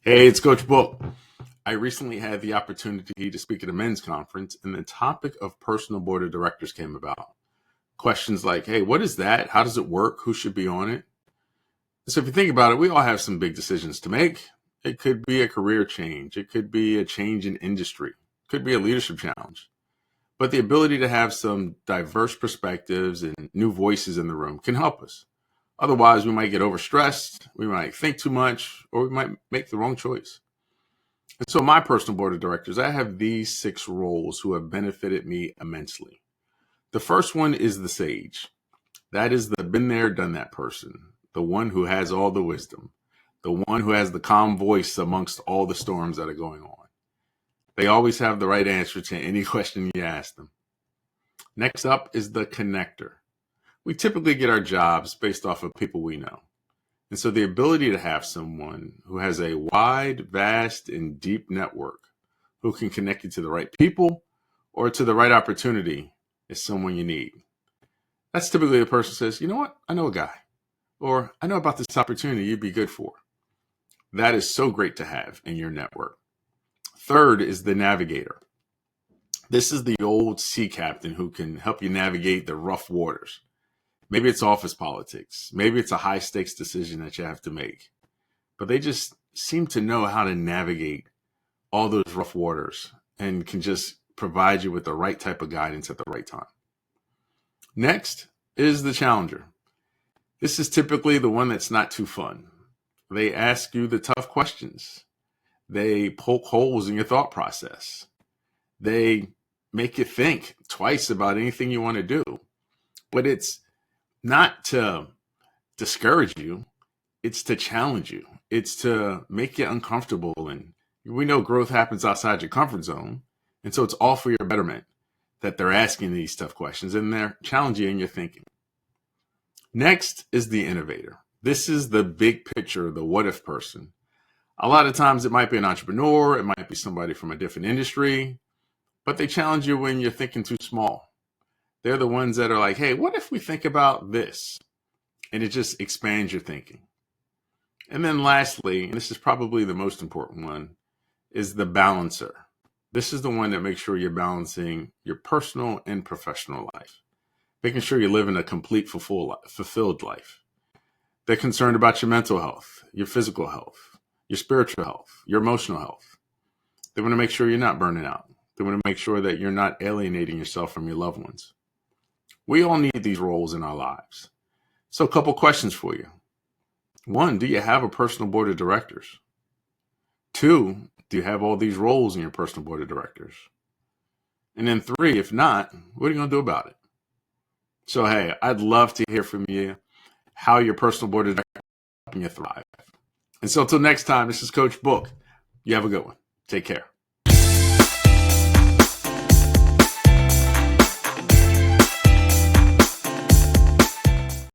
Hey, it's Coach Book. I recently had the opportunity to speak at a men's conference, and the topic of personal board of directors came about. Questions like, hey, what is that? How does it work? Who should be on it? So if you think about it, we all have some big decisions to make. It could be a career change. It could be a change in industry. It could be a leadership challenge. But the ability to have some diverse perspectives and new voices in the room can help us. Otherwise, we might get overstressed, we might think too much, or we might make the wrong choice. And so my personal board of directors, I have these 6 roles who have benefited me immensely. The first one is the sage. That is the been there, done that person, the one who has all the wisdom, the one who has the calm voice amongst all the storms that are going on. They always have the right answer to any question you ask them. Next up is the connector. We typically get our jobs based off of people we know. And so the ability to have someone who has a wide, vast, and deep network who can connect you to the right people or to the right opportunity is someone you need. That's typically the person who says, you know what, I know a guy, or I know about this opportunity you'd be good for. That is so great to have in your network. Third is the navigator. This is the old sea captain who can help you navigate the rough waters. Maybe it's office politics. Maybe it's a high stakes decision that you have to make. But they just seem to know how to navigate all those rough waters and can just provide you with the right type of guidance at the right time. Next is the challenger. This is typically the one that's not too fun. They ask you the tough questions. They poke holes in your thought process. They make you think twice about anything you want to do. But it's not to discourage you, it's to challenge you. It's to make you uncomfortable. And we know growth happens outside your comfort zone. And so it's all for your betterment that they're asking these tough questions and they're challenging you in your thinking. Next is the innovator. This is the big picture, the what if person. A lot of times it might be an entrepreneur, it might be somebody from a different industry, but they challenge you when you're thinking too small. They're the ones that are like, hey, what if we think about this? And it just expands your thinking. And then lastly, and this is probably the most important one, is the balancer. This is the one that makes sure you're balancing your personal and professional life, making sure you're living a complete, fulfilled life. They're concerned about your mental health, your physical health, your spiritual health, your emotional health. They want to make sure you're not burning out. They want to make sure that you're not alienating yourself from your loved ones. We all need these roles in our lives. So a couple questions for you. 1, do you have a personal board of directors? 2, do you have all these roles in your personal board of directors? And then 3, if not, what are you going to do about it? So, hey, I'd love to hear from you how your personal board of directors is helping you thrive. And so until next time, this is Coach Book. You have a good one. Take care.